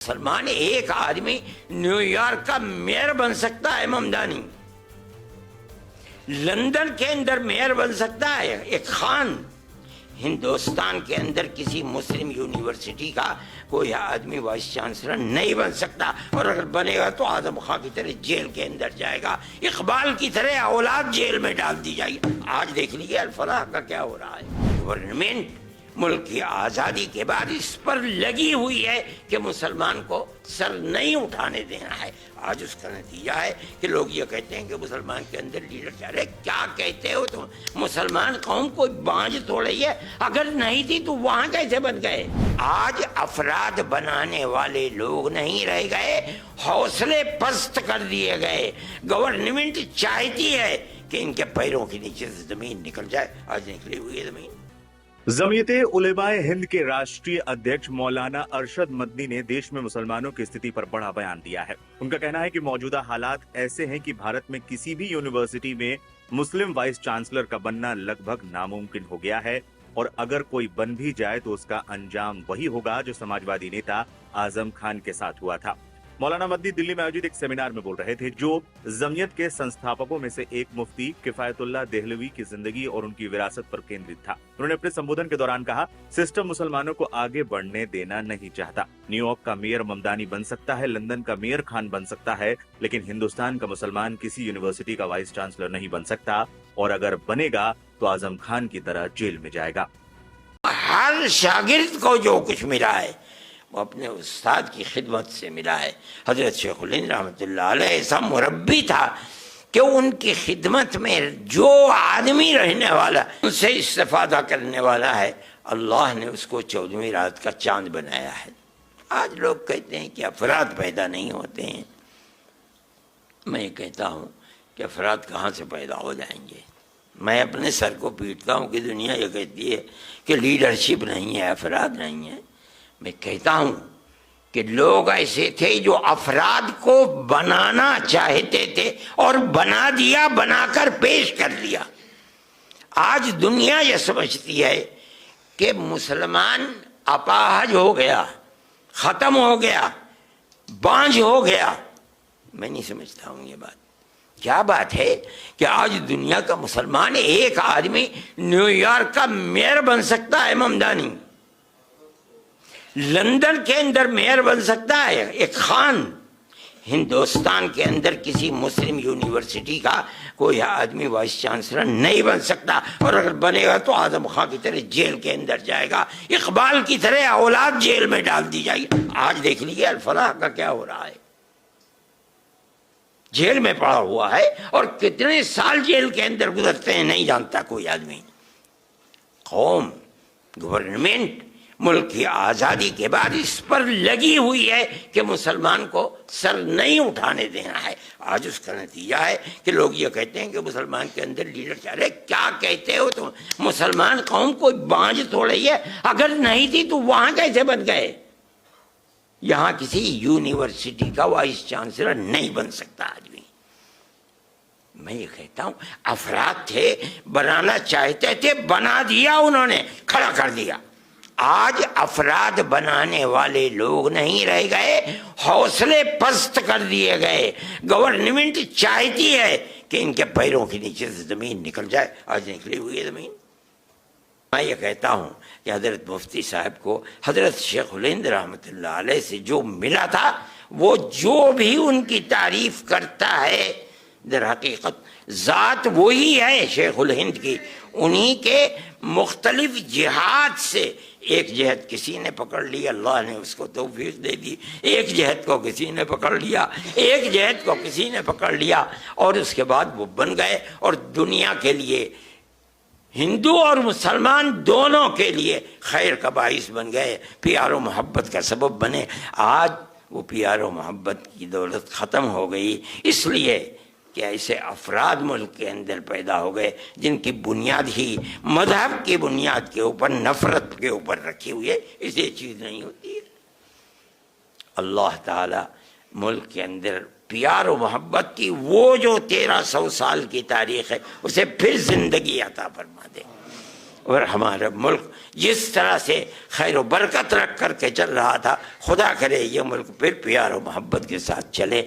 مسلمان ایک آدمی نیو یارک کا میئر بن سکتا ہے ممدانی، لندن کے اندر میئر بن سکتا ہے ایک خان، ہندوستان کے اندر کسی مسلم یونیورسٹی کا کوئی آدمی وائس چانسلر نہیں بن سکتا، اور اگر بنے گا تو اعظم خان کی طرح جیل کے اندر جائے گا، اقبال کی طرح اولاد جیل میں ڈال دی جائے گی۔ آج دیکھ لیجیے الفلاح کا کیا ہو رہا ہے۔ گورنمنٹ ملک کی آزادی کے بعد اس پر لگی ہوئی ہے کہ مسلمان کو سر نہیں اٹھانے دینا ہے۔ آج اس کا نتیجہ ہے کہ لوگ یہ کہتے ہیں کہ مسلمان کے اندر لیڈر چاہ رہے۔ کیا کہتے ہو تم؟ مسلمان قوم کوئی بانجھ تھوڑی ہے، اگر نہیں تھی تو وہاں کیسے بن گئے؟ آج افراد بنانے والے لوگ نہیں رہ گئے، حوصلے پست کر دیے گئے۔ گورنمنٹ چاہتی ہے کہ ان کے پیروں کے نیچے سے زمین نکل جائے، آج نکلی ہوئی ہے زمین۔ جمعیت علماء ہند کے راشٹریہ ادھیکش مولانا ارشد مدنی نے دیش میں مسلمانوں کی استھتی پر بڑا بیان دیا ہے۔ ان کا کہنا ہے کہ موجودہ حالات ایسے ہیں کہ بھارت میں کسی بھی یونیورسٹی میں مسلم وائس چانسلر کا بننا لگ بھگ ناممکن ہو گیا ہے، اور اگر کوئی بن بھی جائے تو اس کا انجام وہی ہوگا جو سماجوادی نیتا اعظم خان کے ساتھ ہوا تھا۔ مولانا مدنی دلی میں آیوجت ایک سیمینار میں بول رہے تھے، جو جمعیت کے سنستھاپکوں میں سے ایک مفتی کفایت اللہ دہلوی کی زندگی اور ان کی وراثت پر کیندرت تھا۔ انہوں نے اپنے سمبودھن کے دوران کہا، سسٹم مسلمانوں کو آگے بڑھنے دینا نہیں چاہتا۔ نیو یارک کا میئر ممدانی بن سکتا ہے، لندن کا میئر خان بن سکتا ہے، لیکن ہندوستان کا مسلمان کسی یونیورسٹی کا وائس چانسلر نہیں بن سکتا، اور اگر بنے گا تو اعظم خان کی طرح جیل میں جائے گا۔ ہر شاگرد کو جو کچھ ملا ہے وہ اپنے استاد کی خدمت سے ملا ہے۔ حضرت شیخ الہند رحمۃ اللہ علیہ ایسا مربی تھا کہ ان کی خدمت میں جو آدمی رہنے والا ان سے استفادہ کرنے والا ہے، اللہ نے اس کو 14ویں رات کا چاند بنایا ہے۔ آج لوگ کہتے ہیں کہ افراد پیدا نہیں ہوتے ہیں، میں یہ کہتا ہوں کہ افراد کہاں سے پیدا ہو جائیں گے؟ میں اپنے سر کو پیٹتا ہوں کہ دنیا یہ کہتی ہے کہ لیڈرشپ نہیں ہے، افراد نہیں ہے۔ میں کہتا ہوں کہ لوگ ایسے تھے جو افراد کو بنانا چاہتے تھے اور بنا دیا، بنا کر پیش کر دیا۔ آج دنیا یہ سمجھتی ہے کہ مسلمان اپاہج ہو گیا، ختم ہو گیا، بانجھ ہو گیا۔ میں نہیں سمجھتا ہوں یہ بات۔ کیا بات ہے کہ آج دنیا کا مسلمان ایک آدمی نیو یارک کا میئر بن سکتا ہے ممدانی، لندن کے اندر میئر بن سکتا ہے ایک خان، ہندوستان کے اندر کسی مسلم یونیورسٹی کا کوئی آدمی وائس چانسلر نہیں بن سکتا، اور اگر بنے گا تو اعظم خان کی طرح جیل کے اندر جائے گا، اقبال کی طرح اولاد جیل میں ڈال دی جائے گی۔ آج دیکھ لیجیے الفلاح کا کیا ہو رہا ہے۔ جیل میں پڑا ہوا ہے، اور کتنے سال جیل کے اندر گزرتے ہیں نہیں جانتا کوئی آدمی۔ قوم، گورنمنٹ ملک کی آزادی کے بعد اس پر لگی ہوئی ہے کہ مسلمان کو سر نہیں اٹھانے دینا ہے۔ آج اس کا نتیجہ ہے کہ لوگ یہ کہتے ہیں کہ مسلمان کے اندر لیڈر چاہ رہے۔ کیا کہتے ہو تم؟ مسلمان قوم کوئی بانجھ تھوڑی ہے، اگر نہیں تھی تو وہاں کیسے بن گئے؟ یہاں کسی یونیورسٹی کا وائس چانسلر نہیں بن سکتا آدمی۔ میں یہ کہتا ہوں افراد تھے، بنانا چاہتے تھے، بنا دیا، انہوں نے کھڑا کر دیا۔ آج افراد بنانے والے لوگ نہیں رہ گئے، حوصلے پست کر دیے گئے۔ گورنمنٹ چاہتی ہے کہ ان کے پیروں کے نیچے سے زمین نکل جائے، آج نکلی ہوئی ہے زمین۔ میں یہ کہتا ہوں کہ حضرت مفتی صاحب کو حضرت شیخ الہند رحمۃ اللہ علیہ سے جو ملا تھا، وہ جو بھی ان کی تعریف کرتا ہے در حقیقت ذات وہی ہے شیخ الہند کی۔ انہی کے مختلف جہاد سے ایک جہد کسی نے پکڑ لی، اللہ نے اس کو توفیق دے دی، ایک جہد کو کسی نے پکڑ لیا، ایک جہد کو کسی نے پکڑ لیا، اور اس کے بعد وہ بن گئے، اور دنیا کے لیے، ہندو اور مسلمان دونوں کے لیے خیر کا باعث بن گئے، پیار و محبت کا سبب بنے۔ آج وہ پیار و محبت کی دولت ختم ہو گئی، اس لیے کہ ایسے افراد ملک کے اندر پیدا ہو گئے جن کی بنیاد ہی مذہب کی بنیاد کے اوپر، نفرت کے اوپر رکھی ہوئی ہے۔ اسے چیز نہیں ہوتی ہے۔ اللہ تعالی ملک کے اندر پیار و محبت کی وہ جو 1300 سال کی تاریخ ہے، اسے پھر زندگی عطا فرما دے، اور ہمارا ملک جس طرح سے خیر و برکت رکھ کر کے چل رہا تھا، خدا کرے یہ ملک پھر پیار و محبت کے ساتھ چلے.